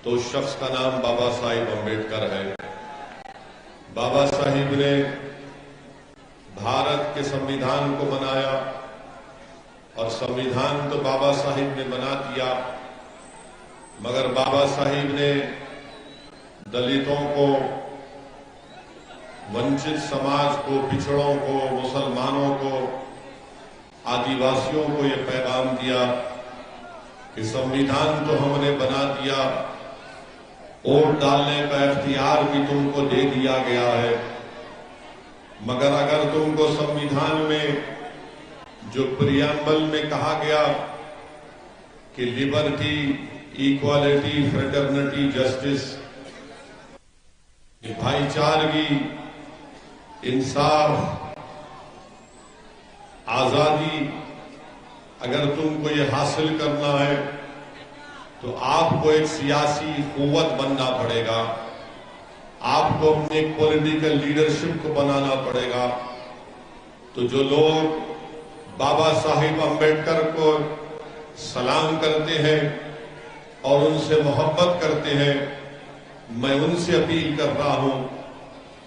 تو اس شخص کا نام بابا صاحب امبیڈکر ہے۔ بابا صاحب نے بھارت کے سمویدھان کو بنایا، اور سمویدھان تو بابا صاحب نے بنا دیا، مگر بابا صاحب نے دلتوں کو، ونچت سماج کو، پچھڑوں کو، مسلمانوں کو، آدیواسیوں کو یہ پیغام دیا کہ سمویدھان تو ہم نے بنا دیا، ووٹ ڈالنے کا اختیار بھی تم کو دے دیا گیا ہے، مگر اگر تم کو سمویدھان میں جو پریامبل میں کہا گیا کہ لبرٹی، ایکوالٹی، فریٹرنٹی، جسٹس، بھائی چارگی، انصاف، آزادی، اگر تم کو یہ حاصل کرنا ہے تو آپ کو ایک سیاسی قوت بننا پڑے گا، آپ کو اپنے ایک پولیٹیکل لیڈرشپ کو بنانا پڑے گا۔ تو جو لوگ بابا صاحب امبیڈکر کو سلام کرتے ہیں اور ان سے محبت کرتے ہیں، میں ان سے اپیل کر رہا ہوں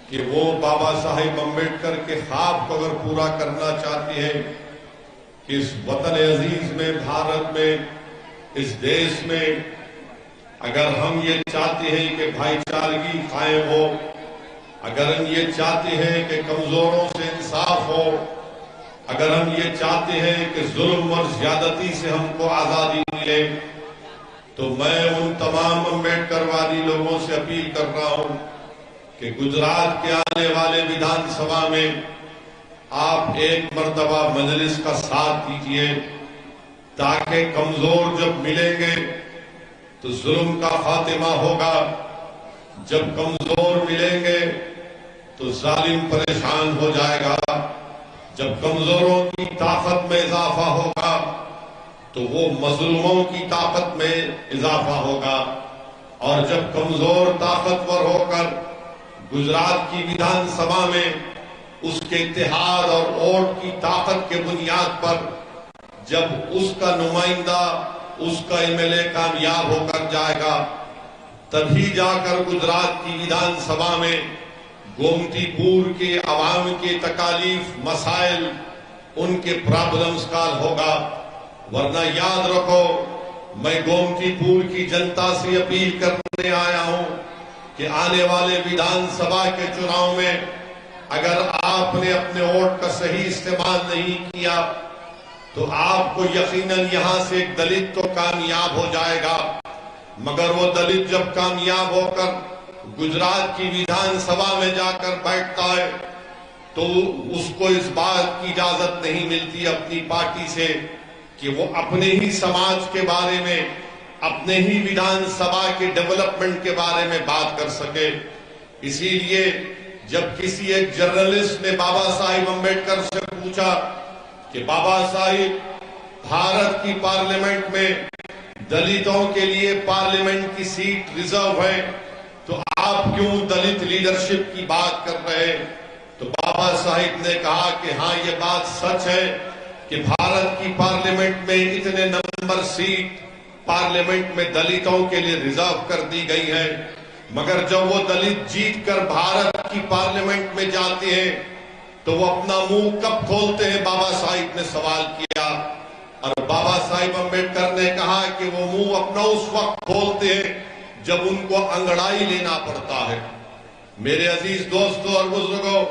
کہ وہ بابا صاحب امبیڈکر کے خواب کو اگر پورا کرنا چاہتے ہیں کہ اس وطن عزیز میں، بھارت میں، اس دیش میں اگر ہم یہ چاہتے ہیں کہ بھائی چارگی قائم ہو، اگر ہم یہ چاہتے ہیں کہ کمزوروں سے انصاف ہو، اگر ہم یہ چاہتے ہیں کہ ظلم اور زیادتی سے ہم کو آزادی ملے، تو میں ان تمام امبیڈکر وادی لوگوں سے اپیل کر رہا ہوں کہ گجرات کے آنے والے ویدھان سبھا میں آپ ایک مرتبہ مجلس کا ساتھ دیجیے، تاکہ کمزور جب ملیں گے تو ظلم کا خاتمہ ہوگا، جب کمزور ملیں گے تو ظالم پریشان ہو جائے گا، جب کمزوروں کی طاقت میں اضافہ ہوگا تو وہ مظلوموں کی طاقت میں اضافہ ہوگا، اور جب کمزور طاقتور ہو کر گجرات کی ویدھان سبھا میں اس کے اتحاد اور ووٹ کی طاقت کے بنیاد پر جب اس کا نمائندہ، اس کا ایم ایل اے کامیاب ہو کر جائے گا، تبھی جا کر گجرات کی ویدھان سبھا میں گومتی پور کے عوام کے تکالیف، مسائل، ان کے پرابلمز کا حل ہوگا۔ ورنہ یاد رکھو، میں گومتی پور کی جنتا سے اپیل کرنے آیا ہوں کہ آنے والے ویدھان سبھا کے چناؤ میں اگر آپ نے اپنے ووٹ کا صحیح استعمال نہیں کیا تو آپ کو یقیناً یہاں سے ایک دلت تو کامیاب ہو جائے گا، مگر وہ دلت جب کامیاب ہو کر گجرات کی ویدھان سبھا میں جا کر بیٹھتا ہے تو اس کو اس بات کی اجازت نہیں ملتی اپنی پارٹی سے کہ وہ اپنے ہی سماج کے بارے میں، اپنے ہی ویدھان سبھا کے ڈیولپمنٹ کے بارے میں بات کر سکے۔ اسی لیے جب کسی ایک جرنلسٹ نے بابا صاحب امبیڈکر سے پوچھا کہ بابا صاحب، بھارت کی پارلیمنٹ میں دلتوں کے لیے پارلیمنٹ کی سیٹ ریزرو ہے، تو آپ کیوں دلت لیڈرشپ کی بات کر رہے ہیں؟ تو بابا صاحب نے کہا کہ ہاں، یہ بات سچ ہے کہ بھارت کی پارلیمنٹ میں اتنے نمبر سیٹ پارلیمنٹ میں دلتوں کے لیے ریزرو کر دی گئی ہے، مگر جب وہ دلت جیت کر بھارت کی پارلیمنٹ میں جاتے ہیں تو وہ اپنا منہ کب کھولتے ہیں؟ بابا صاحب نے سوال کیا، اور بابا صاحب امبیڈکر نے کہا کہ وہ منہ اپنا اس وقت کھولتے ہیں جب ان کو انگڑائی لینا پڑتا ہے۔ میرے عزیز دوستو اور بزرگوں،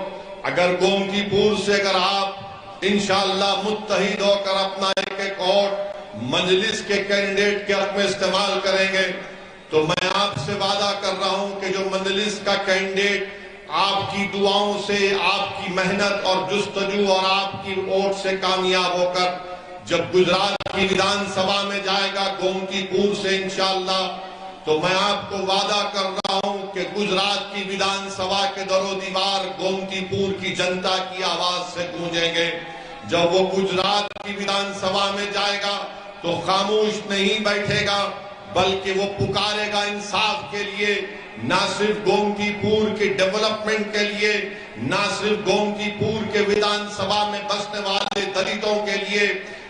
اگر گومتی پور سے اگر آپ انشاءاللہ متحد ہو کر اپنا ایک ووٹ مجلس کے کینڈیڈیٹ کے حق میں استعمال کریں گے تو میں آپ سے وعدہ کر رہا ہوں کہ جو مجلس کا کینڈیڈیٹ آپ کی دعاؤں سے، آپ کی محنت اور جستجو اور آپ کی ووٹ سے کامیاب ہو کر جب گجرات کی ویدھان سبھا میں جائے گا گومتی پور سے انشاءاللہ، تو میں آپ کو وعدہ کر رہا ہوں کہ گجرات کی ویدھان سبھا کے در و دیوار گومتی پور کی جنتا کی آواز سے گونجیں گے۔ جب وہ گجرات کی ویدھان سبھا میں جائے گا تو خاموش نہیں بیٹھے گا، بلکہ وہ پکارے گا انصاف کے لیے، نہ صرف گومتی پور کے ڈیولپمنٹ کے لیے، نہ صرف گومتی پور کے ویدھان سبھا میں بسنے والے دلتوں کے لیے،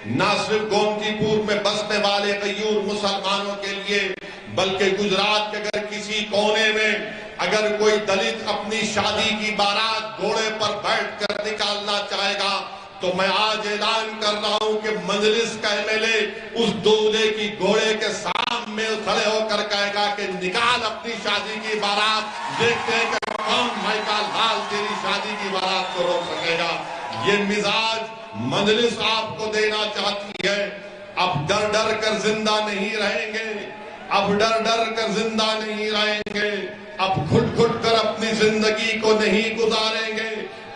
نہ صرف گومتی پور میں بسنے والے غیور مسلمانوں کے لیے، بلکہ گجرات کے اگر کسی کونے میں اگر کوئی دلت اپنی شادی کی بارات گھوڑے پر بیٹھ کر نکالنا چاہے گا تو میں آج اعلان کر رہا ہوں کہ مجلس کا MLA اس دولے کی گھوڑے کے سامنے کھڑے ہو کر کہے گا کہ نکال اپنی شادی کی بارات، دیکھتے ہیں کہ کون بھائی کا لال تیری شادی کی بارات کو روک سکے گا۔ یہ مزاج مجلس آپ کو دینا چاہتی ہے۔ اب ڈر ڈر کر زندہ نہیں رہیں گے، اب ڈر ڈر کر زندہ نہیں رہیں گے، اب گھٹ گھٹ کر اپنی زندگی کو نہیں گزاریں گے،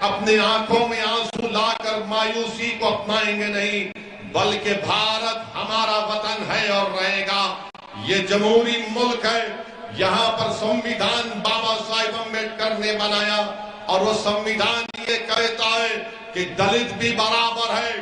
اپنی آنکھوں میں آنسو لا کر مایوسی کو اپنائیں گے نہیں، بلکہ بھارت ہمارا وطن ہے اور رہے گا۔ یہ جمہوری ملک ہے، یہاں پر سمویدھان بابا صاحب امبیڈکر نے بنایا اور وہ سمویدھان یہ کہتا ہے کہ دلت بھی برابر ہے،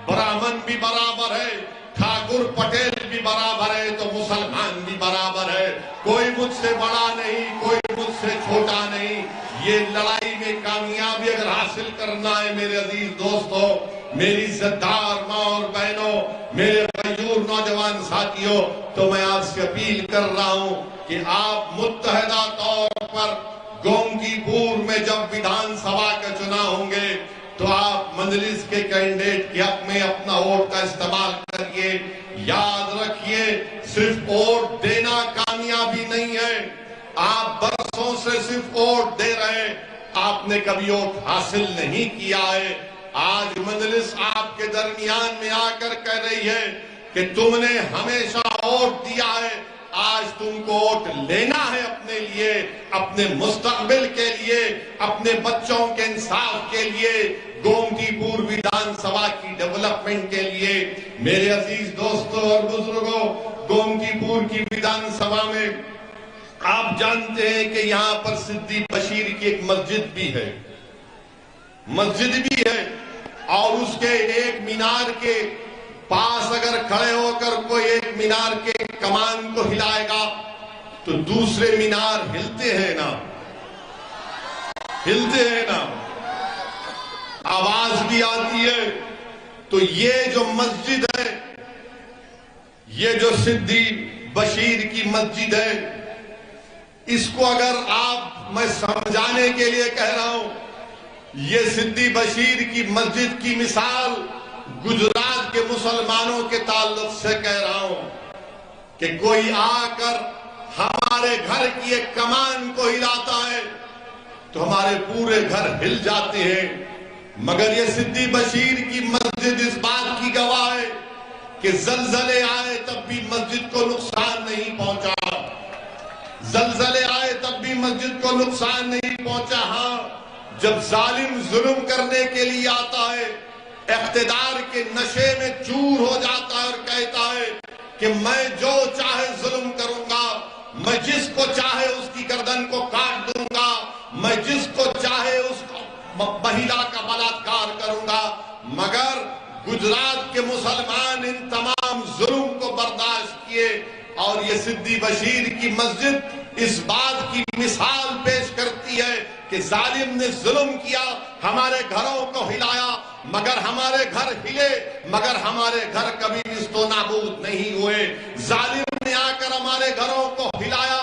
برہمن بھی برابر ہے، ٹھاکر پٹیل بھی برابر ہے تو مسلمان بھی برابر ہے، کوئی مجھ سے بڑا نہیں، کوئی مجھ سے چھوٹا نہیں۔ یہ لڑائی میں کامیابی اگر حاصل کرنا ہے میرے عزیز دوستوں، میری عزتدار ماں اور بہنوں، میرے غیور نوجوان ساتھیوں، تو میں آپ سے اپیل کر رہا ہوں کہ آپ متحدہ طور پر گومتی پور میں جب ویدھان سبھا کا چناؤ ہوں گے تو آپ مجلس کے کینڈیڈیٹ کے حق میں اپنا ووٹ کا استعمال کریے۔ یاد رکھیے، صرف ووٹ دینا کامیابی نہیں ہے، آپ برسوں سے صرف ووٹ دے رہے، آپ نے کبھی ووٹ حاصل نہیں کیا ہے۔ آج مجلس آپ کے درمیان میں آ کر کہہ رہی ہے کہ تم نے ہمیشہ ووٹ دیا ہے، آج تم کو ووٹ لینا ہے اپنے لیے، اپنے مستقبل کے لیے، اپنے بچوں کے انصاف کے لیے، گومتی پور ویدھان سبھا کی ڈیولپمنٹ کے لیے۔ میرے عزیز دوستوں اور بزرگوں، گومتی پور کی ویدھان سبھا میں آپ جانتے ہیں کہ یہاں پر سدھی بشیر کی ایک مسجد بھی ہے، مسجد بھی ہے، اور اس کے ایک مینار کے پاس اگر کھڑے ہو کر کوئی ایک مینار کے کمان کو ہلائے گا تو دوسرے مینار ہلتے ہیں نا، ہلتے ہیں نا، آواز بھی آتی ہے۔ تو یہ جو مسجد ہے، یہ جو سدھی بشیر کی مسجد ہے، اس کو اگر میں سمجھانے کے لیے کہہ رہا ہوں، یہ سدھی بشیر کی مسجد کی مثال گجرات کے مسلمانوں کے تعلق سے کہہ رہا ہوں کہ کوئی آ کر ہمارے گھر کی ایک کمان کو ہلاتا ہے تو ہمارے پورے گھر ہل جاتے ہیں، مگر یہ سدھی بشیر کی مسجد اس بات کی گواہ ہے کہ زلزلے آئے تب بھی مسجد کو نقصان نہیں پہنچا، زلزلے آئے تب بھی مسجد کو نقصان نہیں پہنچا۔ ہاں، جب ظالم ظلم کرنے کے لیے آتا ہے، اقتدار کے نشے میں چور ہو جاتا ہے اور کہتا ہے کہ میں جو چاہے ظلم کروں گا، میں جس کو چاہے اس کی گردن کو کاٹ دوں گا، میں جس کو چاہے اس مہیلا کا بلاತ್ಕಾರ کروں گا، مگر گجرات کے مسلمان ان تمام ظلم کو برداشت کیے، اور یہ سدھی بشیر کی مسجد اس بات کی مثال پیش کرتی ہے کہ ظالم نے ظلم کیا، ہمارے گھروں کو ہلایا، مگر ہمارے گھر ہلے، مگر ہمارے گھر کبھی نیست و نابود نہیں ہوئے۔ ظالم نے آ کر ہمارے گھروں کو ہلایا،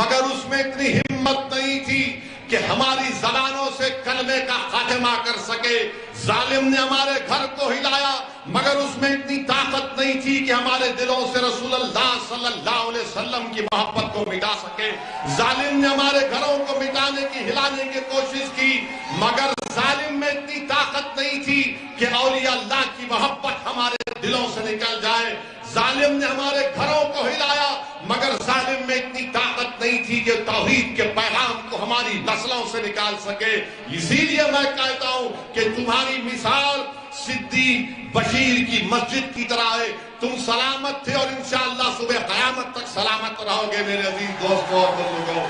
مگر اس میں اتنی ہمت نہیں تھی کہ ہماری زبانوں سے کلمے کا خاتمہ کر سکے۔ ظالم نے ہمارے گھر کو ہلایا، مگر اس میں اتنی طاقت نہیں تھی کہ ہمارے دلوں سے رسول اللہ صلی اللہ علیہ وسلم کی محبت کو مٹا سکے۔ ظالم نے ہمارے گھروں کو مٹانے کی، ہلانے کی کوشش کی، مگر ظالم میں اتنی طاقت نہیں تھی کہ اولیاء اللہ کی محبت ہمارے دلوں سے نکل جائے۔ ظالم نے ہمارے گھروں کو ہلایا، مگر ظالم میں اتنی طاقت نہیں تھی کہ توحید کے پیغام کو ہماری نسلوں سے نکال سکے۔ اسی لیے میں کہتا ہوں کہ تمہاری مثال سدھی بشیر کی مسجد کی طرح ہے، تم سلامت تھے اور انشاءاللہ صبح قیامت تک سلامت رہو گے۔ میرے عزیز دوستوں اور بزرگوں،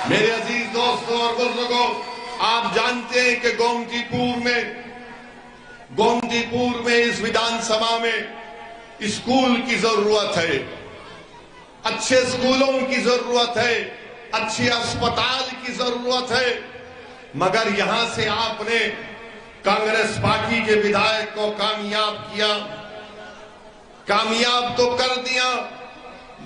میرے عزیز دوستوں اور بزرگوں، آپ جانتے ہیں کہ گومتی پور میں اس ویدھان سبھا میں اسکول کی ضرورت ہے، اچھے اسکولوں کی ضرورت ہے، اچھے اسپتال کی ضرورت ہے، مگر یہاں سے آپ نے کانگریس پارٹی کے وِدھائک کو کامیاب کیا، کامیاب تو کر دیا،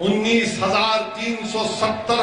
19,370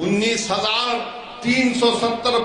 19,370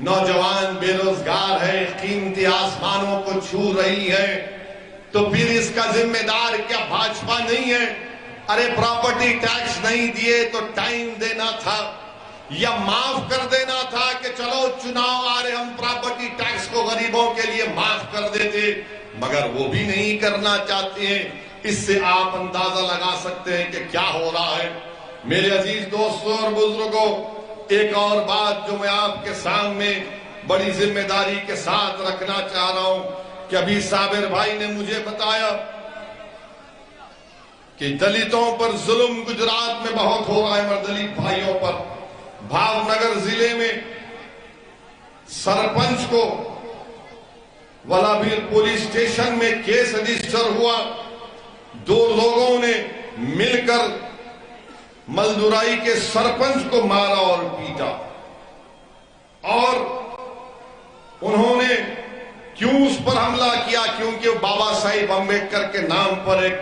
نوجوان بے روزگار ہے، قیمتی آسمانوں کو چھو رہی ہے، تو پھر اس کا ذمہ دار کیا بھاجپا نہیں ہے؟ ارے پراپرٹی ٹیکس نہیں دیے تو ٹائم دینا تھا، یا معاف کر دینا تھا کہ چلو چناؤ آ رہے، ہم پراپرٹی ٹیکس کو غریبوں کے لیے معاف کر دیتے، مگر وہ بھی نہیں کرنا چاہتے ہیں۔ اس سے آپ اندازہ لگا سکتے ہیں کہ کیا ہو رہا ہے۔ میرے عزیز دوستوں اور بزرگوں، ایک اور بات جو میں آپ کے سامنے بڑی ذمہ داری کے ساتھ رکھنا چاہ رہا ہوں کہ ابھی صابر بھائی نے مجھے بتایا کہ دلتوں پر ظلم گجرات میں بہت ہو رہا ہے، مگر دلت بھائیوں پر بھاو نگر ضلع میں سرپنچ کو ولابھیر پولیس اسٹیشن میں کیس رجسٹر ہوا، 2 لوگوں نے مل کر ملدورائی کے سرپنچ کو مارا اور پیٹا، اور انہوں نے کیوں اس پر حملہ کیا؟ کیونکہ بابا صاحب امبیڈکر کے نام پر ایک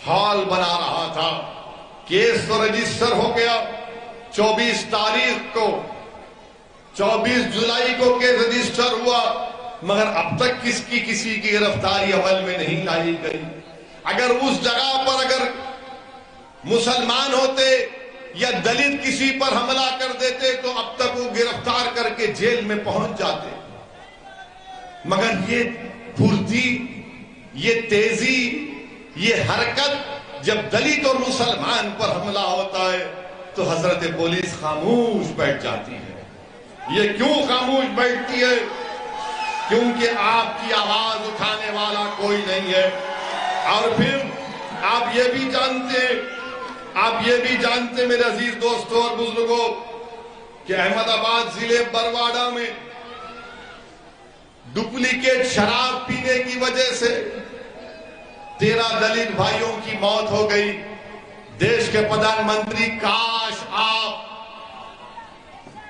ہال بنا رہا تھا۔ کیس تو رجسٹر ہو گیا، 24 تاریخ کو 24 جولائی کو کیس رجسٹر ہوا، مگر اب تک کسی کی گرفتاری عمل میں نہیں لائی گئی۔ اگر اس جگہ پر اگر مسلمان ہوتے یا دلت کسی پر حملہ کر دیتے تو اب تک وہ گرفتار کر کے جیل میں پہنچ جاتے، مگر یہ پھرتی، یہ تیزی، یہ حرکت جب دلت اور مسلمان پر حملہ ہوتا ہے تو حضرت پولیس خاموش بیٹھ جاتی ہے۔ یہ کیوں خاموش بیٹھتی ہے؟ کیونکہ آپ کی آواز اٹھانے والا کوئی نہیں ہے۔ اور پھر آپ یہ بھی جانتے میرے عزیز دوستوں اور بزرگوں کہ احمد آباد ضلع برواڑہ میں ڈپلیکیٹ شراب پینے کی وجہ سے 13 دلت بھائیوں کی موت ہو گئی۔ دیش کے پردھان منتری، کاش آپ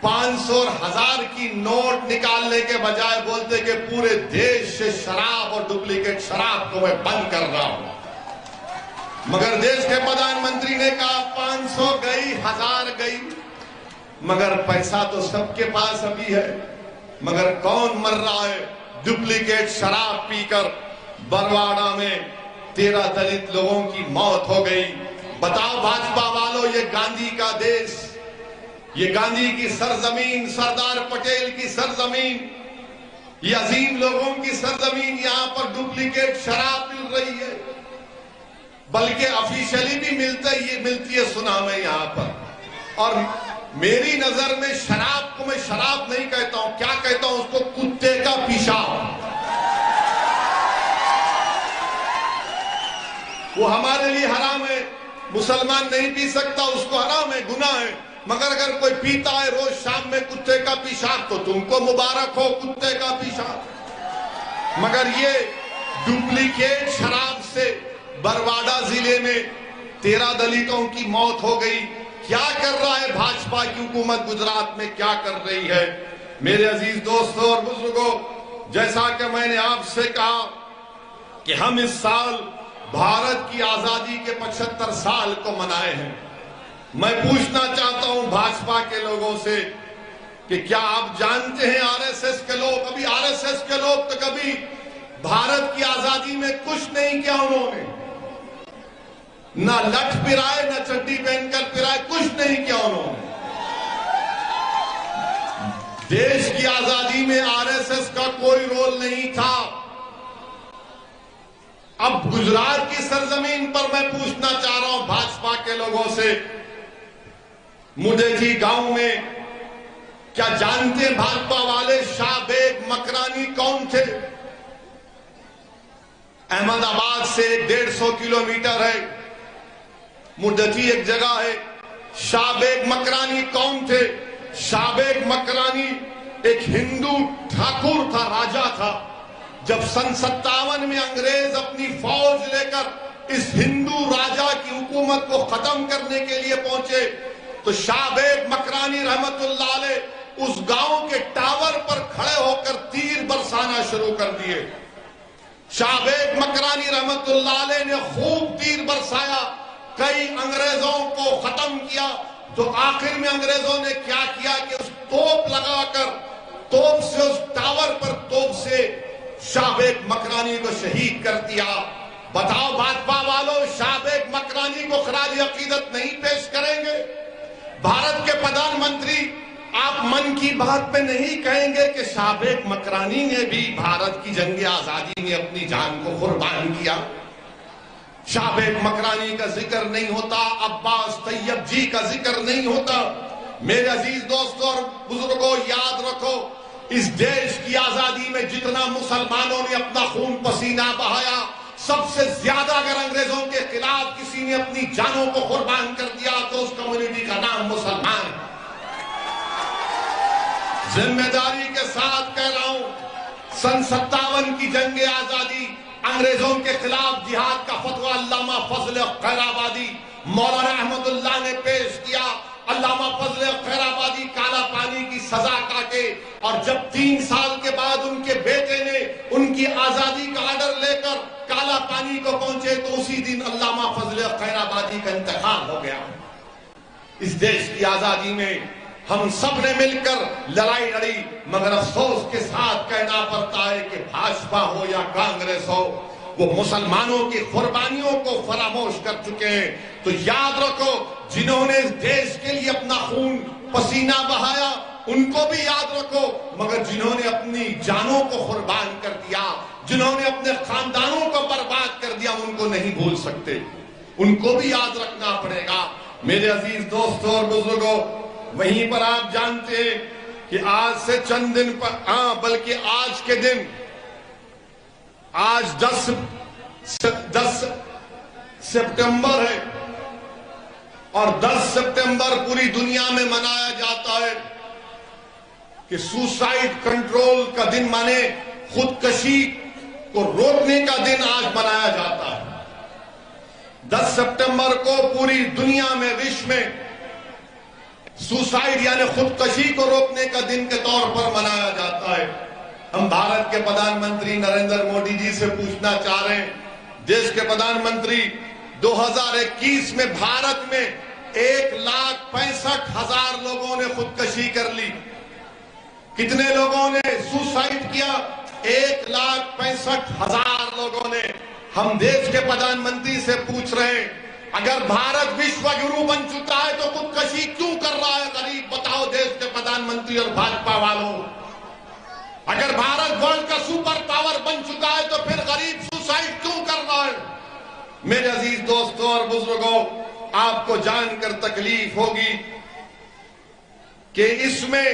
500 اور 1000 کی نوٹ نکالنے کے بجائے بولتے کہ پورے دیش سے شراب اور ڈپلیکیٹ شراب کو میں بند کر رہا ہوں، مگر دیش کے پردھان منتری نے کہا 500 گئی، 1000 گئی، مگر پیسہ تو سب کے پاس ابھی ہے، مگر کون مر رہا ہے؟ ڈپلیکیٹ شراب پی کر برواڑہ میں 13 دلت لوگوں کی موت ہو گئی۔ بتاؤ بھاجپا والوں، یہ گاندھی کا دیش، یہ گاندھی کی سرزمین، سردار پٹیل کی سرزمین، یہ عظیم لوگوں کی سرزمین، یہاں پر ڈپلیکیٹ شراب مل رہی ہے، بلکہ آفیشلی بھی ملتی ہے سنا میں یہاں پر۔ اور میری نظر میں شراب کو میں شراب نہیں کہتا ہوں، کیا کہتا ہوں اس کو؟ کتے کا پیشاب۔ وہ ہمارے لیے حرام ہے، مسلمان نہیں پی سکتا، اس کو حرام ہے، گناہ ہے، مگر اگر کوئی پیتا ہے روز شام میں کتے کا پیشاب تو تم کو مبارک ہو، کتے کا پیشاب۔ مگر یہ ڈپلیکیٹ شراب سے برواڑہ ضلع میں 13 دلتوں کی موت ہو گئی۔ کیا کر رہا ہے بھاجپا کی حکومت گجرات میں، کیا کر رہی ہے؟ میرے عزیز دوستوں اور بزرگوں، جیسا کہ میں نے آپ سے کہا کہ ہم اس سال بھارت کی آزادی کے 75 سال کو منائے ہیں۔ میں پوچھنا چاہتا ہوں بھاجپا کے لوگوں سے کہ کیا آپ جانتے ہیں آر ایس ایس کے لوگ، ابھی آر ایس ایس کے لوگ تو کبھی بھارت کی آزادی میں کچھ نہیں کیا، انہوں نے نہ لٹھ پرائے، نہ چڈی پہن کر پرائے، کچھ نہیں کیا انہوں نے۔ دیش کی آزادی میں آر ایس ایس کا کوئی رول نہیں تھا۔ اب گجرات کی سرزمین پر میں پوچھنا چاہ رہا ہوں بھاجپا کے لوگوں سے، مڈیجی گاؤں میں کیا جانتے ہیں بھاجپا والے شاہ بیگ مکرانی کون تھے؟ احمد آباد سے 150 کلومیٹر ہے، مڈیجی ایک جگہ ہے۔ شاہ بیگ مکرانی کون تھے؟ شاہ بیگ مکرانی ایک ہندو ٹھاکر تھا، راجا تھا۔ جب سن 57 میں انگریز اپنی فوج لے کر اس ہندو راجا کی حکومت کو ختم کرنے کے لیے پہنچے تو شاہ بیگ مکرانی رحمت اللہ علیہ اس گاؤں کے ٹاور پر کھڑے ہو کر تیر برسانا شروع کر دیے۔ شاہ بیگ مکرانی رحمت اللہ علیہ نے خوب تیر برسایا، کئی انگریزوں کو ختم کیا، تو آخر میں انگریزوں نے کیا کیا کہ اس توپ لگا کر توپ سے اس ٹاور پر توپ سے شعبیک مکرانی کو شہید کر دیا. بتاؤ بھاجپا والوں، شعبیک مکرانی کو خراج عقیدت نہیں پیش کریں گے؟ بھارت کے پردھان منتری، آپ من کی بات میں نہیں کہیں گے کہ شعبیک مکرانی نے بھی بھارت کی جنگ آزادی میں اپنی جان کو قربان کیا؟ شعبیک مکرانی کا ذکر نہیں ہوتا، عباس طیب جی کا ذکر نہیں ہوتا. میرے عزیز دوستوں اور بزرگوں، یاد رکھو، اس دیش کی آزادی میں جتنا مسلمانوں نے اپنا خون پسینہ بہایا، سب سے زیادہ اگر انگریزوں کے خلاف کسی نے اپنی جانوں کو قربان کر دیا تو اس کمیونٹی کا نام مسلمان ہے. ذمہ داری کے ساتھ کہہ رہا ہوں، سن 57 کی جنگ آزادی، انگریزوں کے خلاف جہاد کا فتویٰ علامہ فضل خیر آبادی مولانا احمد اللہ نے پیش کیا. علامہ فضل خیر آبادی کالا پانی کی سزا کاٹے، اور جب 3 سال کے بعد ان کے بیٹے نے ان کی آزادی کا آرڈر لے کر کالا پانی کو پہنچے تو اسی دن علامہ فضل خیر آبادی کا انتقال ہو گیا. اس دیش کی آزادی میں ہم سب نے مل کر لڑائی لڑی، مگر افسوس کے ساتھ کہنا پڑتا ہے کہ بھاجپا ہو یا کانگریس ہو، وہ مسلمانوں کی قربانیوں کو فراموش کر چکے ہیں. تو یاد رکھو، جنہوں نے اس دیش کے لیے اپنا خون پسینہ بہایا ان کو بھی یاد رکھو، مگر جنہوں نے اپنی جانوں کو قربان کر دیا، جنہوں نے اپنے خاندانوں کو برباد کر دیا، ان کو نہیں بھول سکتے، ان کو بھی یاد رکھنا پڑے گا. میرے عزیز دوستوں اور بزرگوں، وہیں پر آپ جانتے ہیں کہ آج سے چند دن پر بلکہ آج کے دن، آج 10 سپٹمبر ہے، اور 10 سپٹمبر پوری دنیا میں منایا جاتا ہے کہ سوسائیڈ کنٹرول کا دن، مانے خودکشی کو روکنے کا دن آج منایا جاتا ہے. 10 سپٹمبر کو پوری دنیا میں، وشو میں سوسائیڈ یعنی خودکشی کو روکنے کا دن کے طور پر منایا جاتا ہے. ہم بھارت کے پردھان منتری نریندر مودی جی سے پوچھنا چاہ رہے ہیں، دیش کے پردھان منتری، 2021 میں بھارت میں 1,65,000 لوگوں نے خودکشی کر لی. کتنے لوگوں نے سوسائیڈ کیا؟ 1,65,000 لوگوں نے. ہم دیش کے پردھان منتری سے پوچھ رہے ہیں، اگر بھارت وشو گرو بن چکا ہے تو خودکشی کیوں کر رہا ہے غریب؟ بتاؤ دیش کے پردھان منتری اور بھاجپا والوں. اگر بھارت ورلڈ کا سپر پاور بن چکا ہے تو پھر غریب سوسائیڈ کیوں کر رہا ہے؟ میرے عزیز دوستوں اور بزرگوں، آپ کو جان کر تکلیف ہوگی کہ اس میں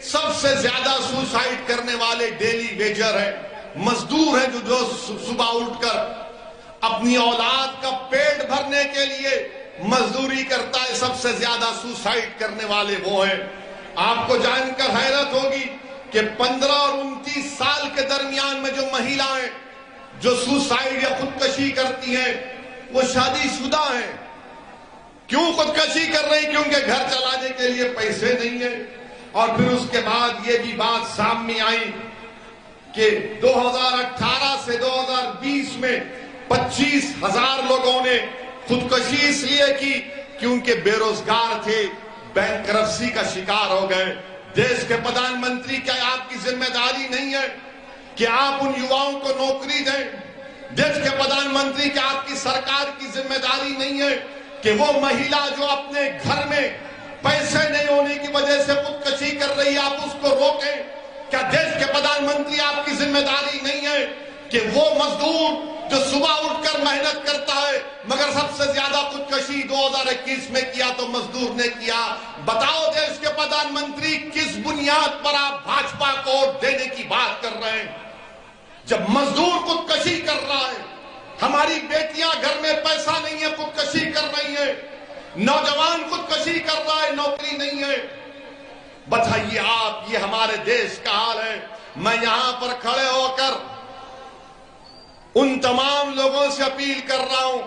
سب سے زیادہ سوسائیڈ کرنے والے ڈیلی ویجر ہیں، مزدور ہیں، جو صبح اٹھ کر اپنی اولاد کا پیٹ بھرنے کے لیے مزدوری کرتا ہے. سب سے زیادہ سوسائیڈ کرنے والے وہ ہیں. آپ کو جان کر حیرت ہوگی کہ 15 اور 29 سال کے درمیان میں جو مہیلائیں جو سوسائیڈ یا خودکشی کرتی ہیں وہ شادی شدہ ہیں. کیوں خودکشی کر رہی؟ کیونکہ گھر چلانے کے لیے پیسے نہیں ہیں. اور پھر اس کے بعد یہ بھی بات سامنے آئی کہ 2018 سے 2020 میں 25,000 لوگوں نے خودکشی اس لیے کی کیونکہ بے روزگار تھے، بینکرپسی کا شکار ہو گئے. دیش کے پردھان منتری، کیا آپ کی ذمہ داری نہیں ہے کہ آپ ان یواؤں کو نوکری دیں؟ دیش کے پردھان منتری، کیا آپ کی سرکار کی ذمہ داری نہیں ہے کہ وہ مہیلا جو اپنے گھر میں پیسے نہیں ہونے کی وجہ سے خودکشی کر رہی ہے آپ اس کو روکیں؟ کیا دیش کے پردھان منتری آپ کی ذمہ داری نہیں ہے کہ وہ مزدور جو صبح اٹھ کر محنت کرتا ہے مگر سب سے زیادہ خودکشی 2021 میں کیا تو مزدور نے کیا؟ بتاؤ دیش کے پردھان منتری، کس بنیاد پر آپ بھاجپا کو ووٹ دینے کی بات کر رہے ہیں جب مزدور خودکشی کر رہا ہے؟ ہماری بیٹیاں گھر میں پیسہ نہیں ہے خودکشی کر رہی ہیں، نوجوان خودکشی کر رہا ہے، نوکری نہیں ہے. بتائیے آپ، یہ ہمارے دیش کا حال ہے. میں یہاں پر کھڑے ہو کر ان تمام لوگوں سے اپیل کر رہا ہوں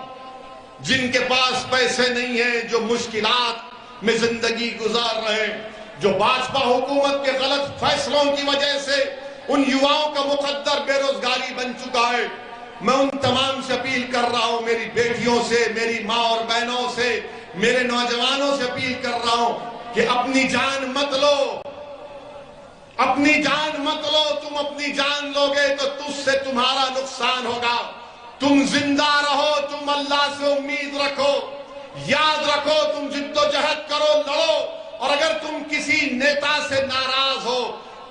جن کے پاس پیسے نہیں ہیں، جو مشکلات میں زندگی گزار رہے ہیں، جو بھاجپا حکومت کے غلط فیصلوں کی وجہ سے ان یواؤں کا مقدر بے روزگاری بن چکا ہے. میں ان تمام سے اپیل کر رہا ہوں، میری بیٹیوں سے، میری ماں اور بہنوں سے، میرے نوجوانوں سے اپیل کر رہا ہوں کہ اپنی جان مت لو، اپنی جان مت لو، تم اپنی جان لوگے تو تجھ سے تمہارا نقصان ہوگا۔ تم زندہ رہو، تم اللہ سے امید رکھو، یاد رکھو تم جد و جہد کرو، لڑو، اور اگر تم کسی نیتا سے ناراض ہو،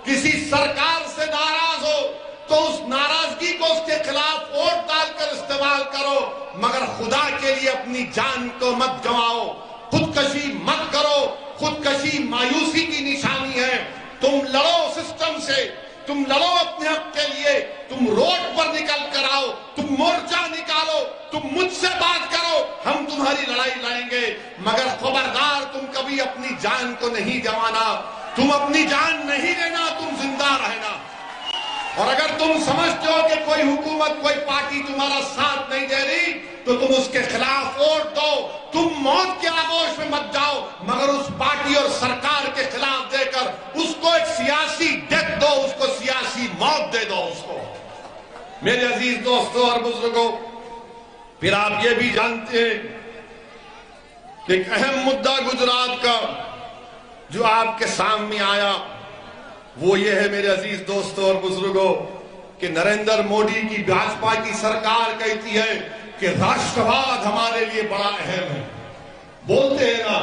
کسی سرکار سے ناراض ہو تو اس ناراضگی کو اس کے خلاف ووٹ ڈال کر استعمال کرو، مگر خدا کے لیے اپنی جان کو مت گنواؤ، خودکشی مت کرو۔ خودکشی مایوسی کی نشانی ہے۔ تم لڑو سسٹم سے، تم لڑو اپنے حق کے لیے، تم روڈ پر نکل کر آؤ، تم مورچہ نکالو، تم مجھ سے بات کرو، ہم تمہاری لڑائی لڑیں گے، مگر خبردار تم کبھی اپنی جان کو نہیں گنوانا، تم اپنی جان نہیں لینا، تم زندہ رہنا۔ اور اگر تم سمجھتے ہو کہ کوئی حکومت، کوئی پارٹی تمہارا ساتھ نہیں دے رہی تو تم اس کے خلاف ووٹ دو، تم موت کے آغوش میں مت جاؤ، مگر اس پارٹی اور سرکار کے خلاف دے کر اس کو ایک سیاسی ڈیتھ دو، اس کو سیاسی موت دے دو اس کو۔ میرے عزیز دوستوں اور بزرگوں، پھر آپ یہ بھی جانتے ہیں کہ ایک اہم مدعا گجرات کا جو آپ کے سامنے آیا وہ یہ ہے میرے عزیز دوستوں اور بزرگوں کہ نریندر مودی کی بھاجپا کی سرکار کہتی ہے کہ راشٹرواد ہمارے لیے بڑا اہم ہے۔ بولتے ہیں نا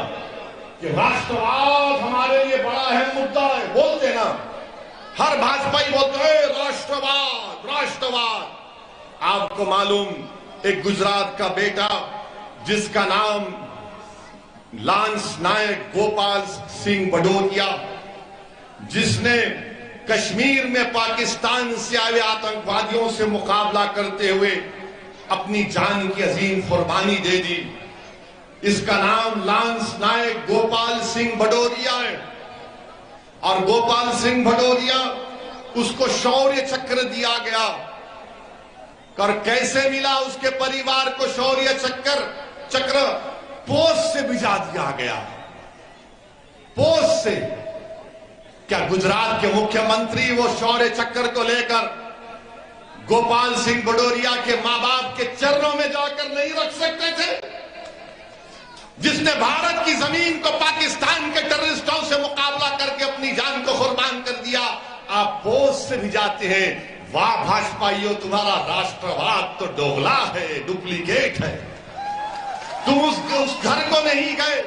کہ راشٹرواد ہمارے لیے بڑا اہم مدعا ہے، بولتے ہیں نا، ہر بھاجپائی بولتے ہیں راشٹرواد راشٹرواد۔ آپ کو معلوم ایک گجرات کا بیٹا جس کا نام لانس نائک گوپال سنگھ بھدوریا، جس نے کشمیر میں پاکستان سے آئے آتنکوادیوں سے مقابلہ کرتے ہوئے اپنی جان کی عظیم قربانی دے دی، اس کا نام لانس نائک گوپال سنگھ بھدوریا ہے۔ اور گوپال سنگھ بھدوریا اس کو شوریہ چکر دیا گیا، اور کیسے ملا اس کے پریوار کو شوریہ چکر؟ پوسٹ سے بھیجا دیا گیا، پوسٹ سے۔ کیا گجرات کے مکھیہ منتری وہ شوریہ چکر کو لے کر گوپال سنگھ بھدوریا کے ماں باپ کے چرنوں میں جا کر نہیں رکھ سکتے تھے؟ جس نے بھارت کی زمین کو پاکستان کے ٹیررسٹوں سے مقابلہ کر کے اپنی جان کو قربان کر دیا، آپ پوسٹ سے بھیجاتے ہیں۔ واہ بھاجپائیو، تمہارا راشٹرواد تو دوغلا ہے، ڈپلیکیٹ ہے۔ تم اس گھر کو نہیں گئے،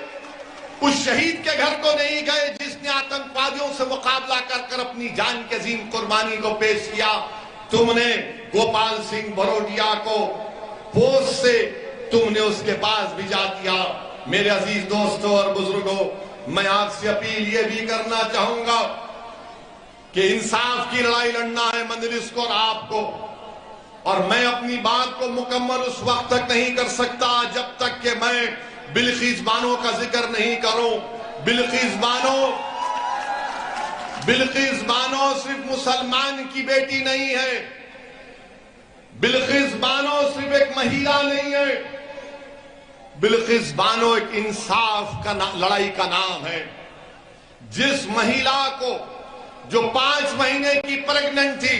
اس شہید کے گھر کو نہیں گئے جس نے آتنکوادیوں سے مقابلہ کر کر اپنی جان کے عظیم قربانی کو پیش کیا۔ تم نے گوپال سنگھ بھدوریا کو پوسٹ سے تم نے اس کے پاس بھیجا دیا۔ میرے عزیز دوستوں اور بزرگوں، میں آپ سے اپیل یہ بھی کرنا چاہوں گا کہ انصاف کی لڑائی لڑنا ہے مجلس کو اور آپ کو، اور میں اپنی بات کو مکمل اس وقت تک نہیں کر سکتا جب تک کہ میں بلقیس بانو کا ذکر نہیں کروں۔ بلقیس بانو صرف مسلمان کی بیٹی نہیں ہے، بلقیس بانو صرف ایک مہیلا نہیں ہے، بلقیس بانو ایک انصاف کا لڑائی کا نام ہے۔ جس مہیلا کو جو 5 مہینے کی پریگننٹ تھی،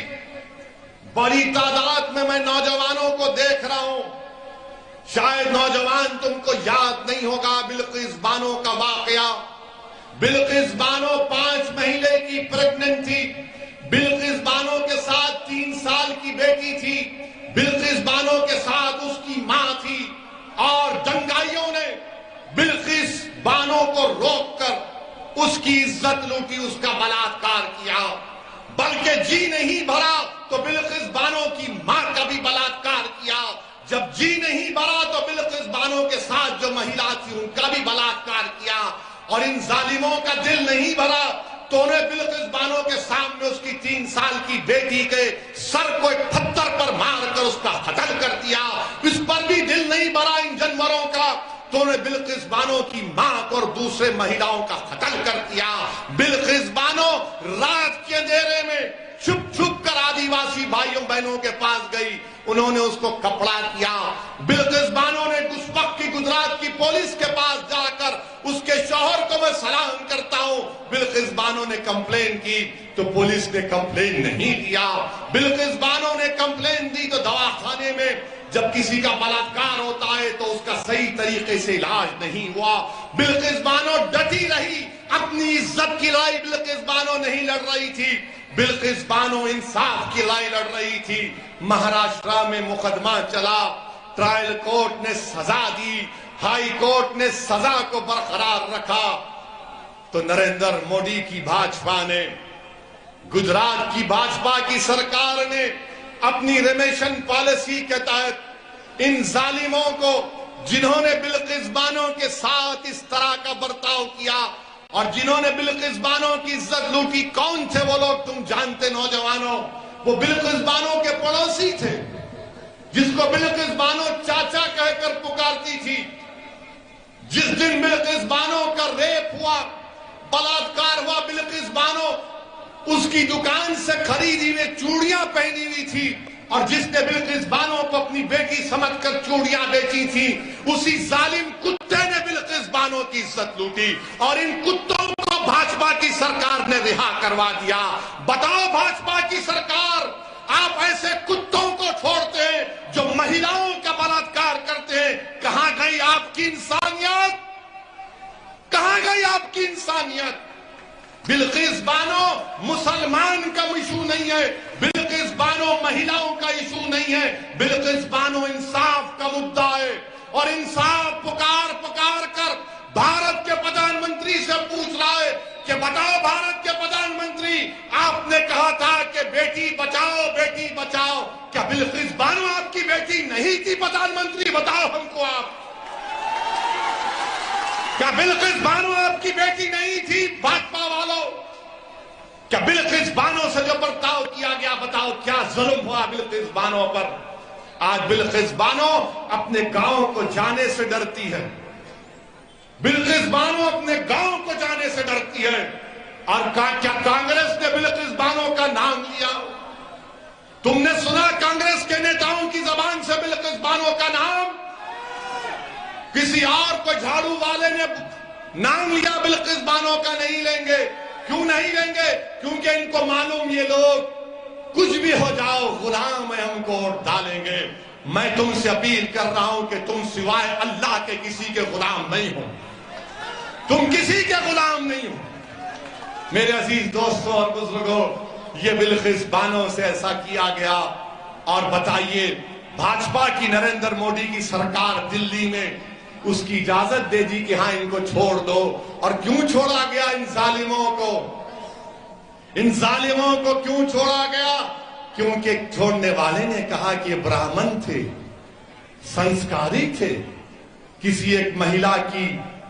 بڑی تعداد میں نوجوانوں کو دیکھ رہا ہوں، شاید نوجوان تم کو یاد نہیں ہوگا بلقیس بانو کا واقعہ۔ بلقیس بانو 5 مہینے کی پریگننٹ تھی، بلقیس بانو کے ساتھ 3 سال کی بیٹی تھی، بلقیس بانو کے ساتھ اس کی ماں تھی، اور دنگائیوں نے بلقیس بانو کو روک کر اس کی عزت لوٹی، اس کا بلاತ್ಕಾರ کیا، بلکہ جی نہیں بھرا تو بلقیس بانو کی ماں کا بھی بلاತ್ಕಾರ کیا۔ جب جی نہیں بھرا تو بلقیس بانو کے ساتھ جو مہیلا تھی ان کا بھی بلاತ್ಕಾರ کیا، اور ان ظالموں کا دل نہیں بھرا تو انہیں بلقیس بانو کے سامنے اس کی 3 سال کی بیٹی کے سر کو ایک پتھر پر مار کر اس کا قتل کر دیا۔ اس پر بھی دل نہیں بھرا ان جانوروں کا تو انہیں بلقیس بانو کی ماں کو اور دوسرے مہیلاؤں کا قتل کر دیا۔ بلقیس بانو رات کے اندھیرے میں چھپ چھپ کر آدیواسی بھائیوں بہنوں کے پاس گئی، انہوں نے اس کو کپڑا کیا۔ بلقیس بانو نے اس وقت کی گجرات کی پولیس کے پاس جا کر اس کے شوہر کو میں سلام کرتا ہوں، بلقیس بانو نے کمپلین کی تو پولیس نے کمپلین نہیں دیا۔ بلقیس بانو نے کمپلین دی تو دواخانے میں جب کسی کا بلاತ್ಕಾರ ہوتا ہے تو اس کا صحیح طریقے سے علاج نہیں ہوا۔ بلقیس بانو ڈٹی رہی، اپنی عزت کی لڑائی بلقیس بانو نہیں لڑ رہی تھی، بلقیس بانو انصاف کی لڑائی لڑ رہی تھی۔ مہاراشٹرا میں مقدمہ چلا، ٹرائل کورٹ نے سزا دی، ہائی کورٹ نے سزا کو برقرار رکھا، تو نریندر مودی کی بھاجپا نے، گجرات کی بھاجپا کی سرکار نے اپنی ریمیشن پالیسی کے تحت ان ظالموں کو، جنہوں نے بلقیس بانو کے ساتھ اس طرح کا برتاؤ کیا اور جنہوں نے بلقیس بانو کی عزت لوٹی، کون تھے وہ لوگ تم جانتے نوجوانوں؟ وہ بلقیس بانو کے پڑوسی تھے، جس کو بلقیس بانو چاچا کہہ کر پکارتی تھی۔ جس دن بلقیس بانو کا ریپ ہوا، بلاತ್ಕಾರ ہوا، بلقیس بانو اس کی دکان سے خریدی ہوئی چوڑیاں پہنی ہوئی تھی، اور جس نے بلقیس بانو کو اپنی بیٹی سمجھ کر چوڑیاں بیچی تھی، اسی ظالم کتے نے بلقیس بانو کی عزت لوٹی، اور ان کتوں کو بھاجپا کی سرکار نے رہا کروا دیا۔ بتاؤ بھاجپا کی سرکار، آپ ایسے کتوں کو چھوڑتے ہیں جو مہیلاؤں کا بلاತ್ಕಾರ کرتے ہیں، کہاں گئی آپ کی انسانیت؟ کہاں گئی آپ کی انسانیت؟ بلقیس بانو مسلمان کا ایشو نہیں ہے، بلقیس بانو مہیلاؤں کا ایشو نہیں ہے، بلقیس بانو انصاف کا مدعا ہے، اور انصاف پکار پکار کر بھارت کے پردھان منتری سے پوچھ رہا ہے کہ بتاؤ بھارت کے پردھان منتری، آپ نے کہا تھا کہ بیٹی بچاؤ بیٹی بچاؤ، کیا بلقیس بانو آپ کی بیٹی نہیں تھی پردھان منتری؟ بتاؤ ہم کو آپ، کیا بلقیس بانو آپ کی بیٹی نہیں تھی؟ بھاجپا والوں، کیا بلقیس بانو سے جو برتاؤ کیا گیا، بتاؤ کیا ظلم ہوا بلقیس بانو پر؟ آج بلقیس بانو اپنے گاؤں کو جانے سے ڈرتی ہے، بلقیس بانو اپنے گاؤں کو جانے سے ڈرتی ہے، اور کیا کانگریس نے بلقیس بانو کا نام لیا؟ تم نے سنا کانگریس کے نیتاؤں کی زبان سے بلقیس بانو کا نام؟ کسی اور کو جھاڑو والے نے نام لیا بلقیس بانو کا نہیں لیں گے۔ کیوں نہیں لیں گے؟ کیونکہ ان کو معلوم یہ لوگ کچھ بھی ہو جاؤ غلام ہے، ہم کو ووٹ ڈالیں گے۔ میں تم سے اپیل کر رہا ہوں کہ تم سوائے اللہ کے کسی کے غلام نہیں ہو، تم کسی کے غلام نہیں ہو۔ میرے عزیز دوستوں اور بزرگوں، یہ بلقیس بانو سے ایسا کیا گیا، اور بتائیے بھاجپا کی نریندر مودی کی سرکار دلی میں اس کی اجازت دے دی کہ ہاں ان کو چھوڑ دو۔ اور کیوں چھوڑا گیا ان ظالموں کو؟ ان ظالموں کو کیوں چھوڑا گیا؟ کیونکہ چھوڑنے والے نے کہا کہ یہ برہمن تھے، سنسکاری تھے۔ کسی ایک مہیلا کی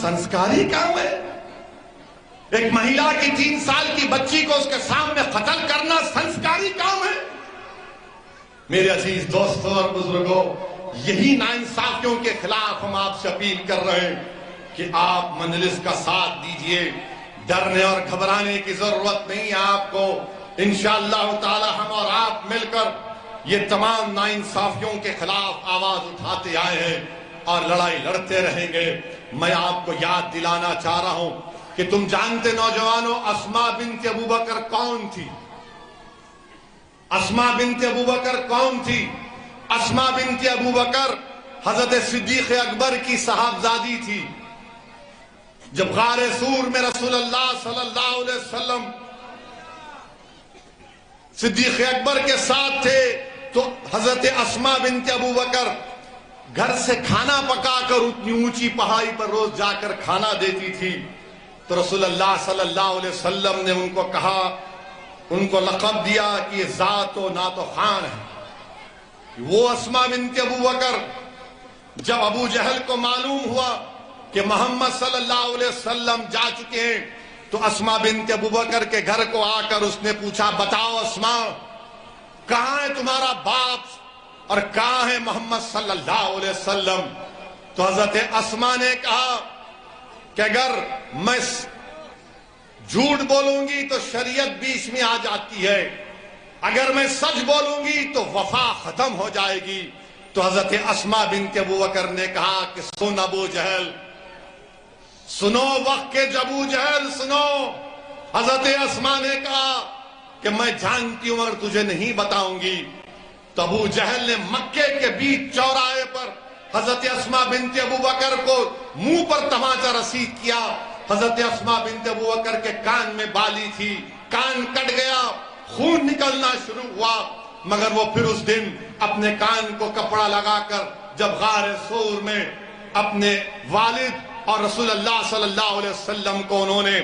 سنسکاری کام ہے؟ ایک مہیلا کی 3 سال کی بچی کو اس کے سامنے قتل کرنا سنسکاری کام ہے؟ میرے عزیز دوستوں اور بزرگوں، یہی ناانصافیوں کے خلاف ہم آپ سے اپیل کر رہے ہیں کہ آپ مجلس کا ساتھ دیجئے۔ ڈرنے اور گھبرانے کی ضرورت نہیں ہے آپ کو، انشاءاللہ تعالی ہم اور آپ مل کر یہ تمام ناانصافیوں کے خلاف آواز اٹھاتے آئے ہیں اور لڑائی لڑتے رہیں گے۔ میں آپ کو یاد دلانا چاہ رہا ہوں کہ تم جانتے نوجوانوں، اسماء بنت ابوبکر کون تھی؟ اسماء بنت ابوبکر کون تھی؟ اسماء بنت ابوبکر حضرت صدیق اکبر کی صاحبزادی تھی۔ جب غار سور میں رسول اللہ صلی اللہ علیہ وسلم صدیق اکبر کے ساتھ تھے، تو حضرت اسماء بنت ابوبکر گھر سے کھانا پکا کر اتنی اونچی پہاڑی پر روز جا کر کھانا دیتی تھی۔ تو رسول اللہ صلی اللہ علیہ وسلم نے ان کو کہا، ان کو لقب دیا کہ یہ ذات و نعت و خوان ہے۔ وہ اسماء بنت ابوبکر، جب ابو جہل کو معلوم ہوا کہ محمد صلی اللہ علیہ وسلم جا چکے ہیں، تو اسماء بنت ابوبکر کے گھر کو آ کر اس نے پوچھا، بتاؤ اسماء، کہاں ہے تمہارا باپ اور کہاں ہے محمد صلی اللہ علیہ وسلم؟ تو حضرت اسماء نے کہا کہ اگر میں جھوٹ بولوں گی تو شریعت بیچ میں آ جاتی ہے، اگر میں سچ بولوں گی تو وفا ختم ہو جائے گی۔ تو حضرت اسماء بنت ابوبکر نے کہا کہ سن ابو جہل، سنو وقت کے ابو جہل سنو۔ حضرت اسماء نے کہا کہ میں جانتی ہوں اور تجھے نہیں بتاؤں گی۔ تو ابو جہل نے مکے کے بیچ چوراہے پر حضرت اسماء بنت ابوبکر کو منہ پر تماچا رسید کیا حضرت اسما بنت ابو بکر کے کان میں بالی تھی، کان کٹ گیا، خون نکلنا شروع ہوا، مگر وہ پھر اس دن اپنے کان کو کپڑا لگا کر جب غار سور میں اپنے والد اور رسول اللہ صلی اللہ علیہ وسلم کو انہوں نے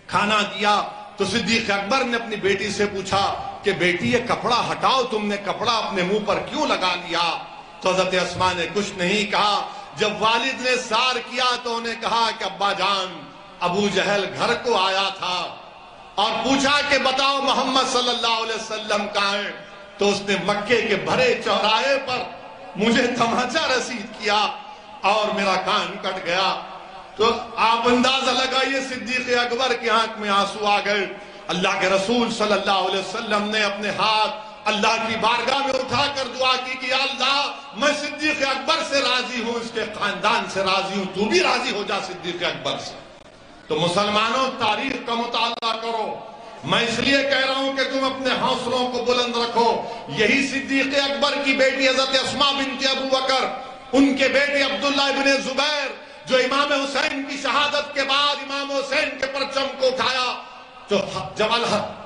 کھانا دیا تو صدیق اکبر نے اپنی بیٹی سے پوچھا کہ بیٹی یہ کپڑا ہٹاؤ، تم نے کپڑا اپنے منہ پر کیوں لگا لیا؟ تو حضرت اسما نے کچھ نہیں کہا۔ جب والد نے سار کیا تو انہیں کہا کہ ابا جان، ابو جہل گھر کو آیا تھا اور پوچھا کہ بتاؤ محمد صلی اللہ علیہ وسلم کہاں ہیں؟ تو اس نے مکے کے بھرے چوراہے پر مجھے تماچا رسید کیا اور میرا کان کٹ گیا۔ تو آپ اندازہ لگائیے صدیق اکبر کی آنکھ میں آنسو آ گئے۔ اللہ کے رسول صلی اللہ علیہ وسلم نے اپنے ہاتھ اللہ کی بارگاہ میں اٹھا کر دعا کی کہ اللہ میں صدیق اکبر سے راضی ہوں، اس کے خاندان سے راضی ہوں، تو بھی راضی ہو جا صدیق اکبر سے۔ تو مسلمانوں، تاریخ کا مطالعہ کرو۔ میں اس لیے کہہ رہا ہوں کہ تم اپنے حوصلوں کو بلند رکھو۔ یہی صدیق اکبر کی بیٹی حضرت اسما بنت ابو بکر، ان کے بیٹے عبداللہ ابن زبیر، جو امام حسین کی شہادت کے بعد امام حسین کے پرچم کو اٹھایا، تو جب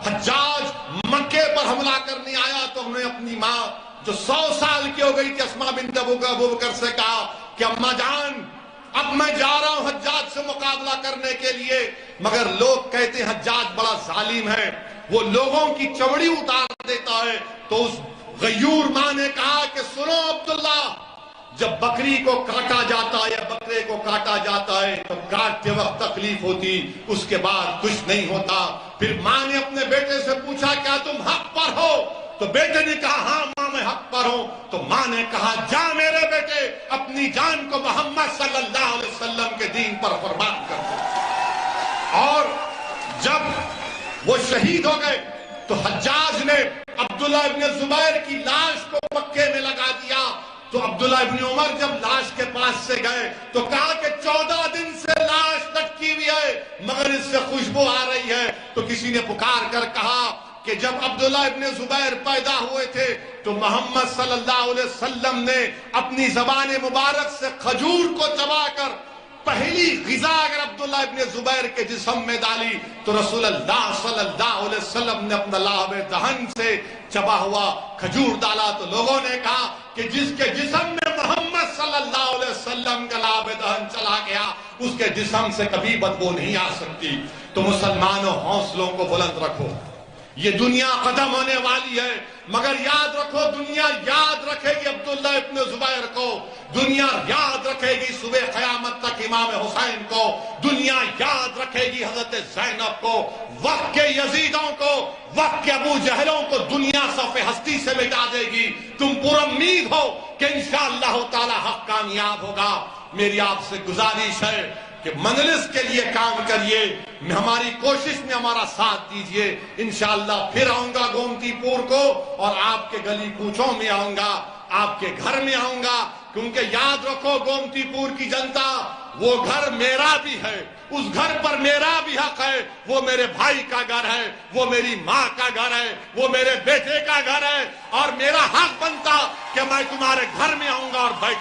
حجاج مکے پر حملہ کرنے آیا تو انہوں نے اپنی ماں جو 100 سال کی ہو گئی تھی اسما بنت ابو بکر سے کہا کہ اماں جان، اب میں جا رہا ہوں حجاج سے مقابلہ کرنے کے لیے، مگر لوگ کہتے ہیں حجاج بڑا ظالم ہے، وہ لوگوں کی چمڑی اتار دیتا ہے۔ تو اس غیور ماں نے کہا کہ سنو عبداللہ، جب بکری کو کاٹا جاتا ہے یا بکرے کو کاٹا جاتا ہے تو کاٹتے وقت تکلیف ہوتی، اس کے بعد کچھ نہیں ہوتا۔ پھر ماں نے اپنے بیٹے سے پوچھا کیا تم حق پر ہو؟ تو بیٹے نے کہا ہاں ماں میں حق پر ہوں۔ تو ماں نے کہا جا میرے بیٹے، اپنی جان کو محمد صلی اللہ علیہ وسلم کے دین پر قربان کر دو۔ اور جب وہ شہید ہو گئے تو حجاج نے عبداللہ ابن زبیر کی لاش کو مکے میں لگا دیا۔ تو عبداللہ ابن عمر جب لاش کے پاس سے گئے تو کہا کہ 14 دن سے لاش لٹکی ہوئی ہے مگر اس سے خوشبو آ رہی ہے۔ تو کسی نے پکار کر کہا کہ جب عبداللہ ابن زبیر پیدا ہوئے تھے تو محمد صلی اللہ علیہ وسلم نے اپنی زبان مبارک سے کھجور کو چبا کر پہلی غذا اگر عبداللہ ابن زبیر کے جسم میں ڈالی تو رسول اللہ صلی اللہ علیہ وسلم نے اپنا لعاب دہن سے چبا ہوا کھجور ڈالا۔ تو لوگوں نے کہا کہ جس کے جسم میں محمد صلی اللہ علیہ وسلم کا لعاب دہن چلا گیا اس کے جسم سے کبھی بدبو نہیں آ سکتی۔ تو مسلمانوں، حوصلوں کو بلند رکھو۔ یہ دنیا ختم ہونے والی ہے مگر یاد رکھو، دنیا یاد رکھے گی عبداللہ ابن زبیر کو، دنیا یاد رکھے گی صبح قیامت تک امام حسین کو، دنیا یاد رکھے گی حضرت زینب کو، وقت کے یزیدوں کو، وقت کے ابو جہلوں کو دنیا صف ہستی سے مٹا دے گی۔ تم پر امید ہو کہ انشاءاللہ تعالی حق کامیاب ہوگا۔ میری آپ سے گزارش ہے کہ مجلس کے لیے کام کریے، ہماری کوشش میں ہمارا ساتھ دیجئے۔ انشاءاللہ پھر آؤں گا گومتی پور کو اور آپ کے گلی کوچوں میں آؤں گا، آپ کے گھر میں آؤں گا، کیونکہ یاد رکھو گومتی پور کی جنتا، وہ گھر میرا بھی ہے، اس گھر پر میرا بھی حق ہے، وہ میرے بھائی کا گھر ہے، وہ میری ماں کا گھر ہے، وہ میرے بیٹے کا گھر ہے، اور میرا حق بنتا کہ میں تمہارے گھر میں آؤں گا اور بیٹھوں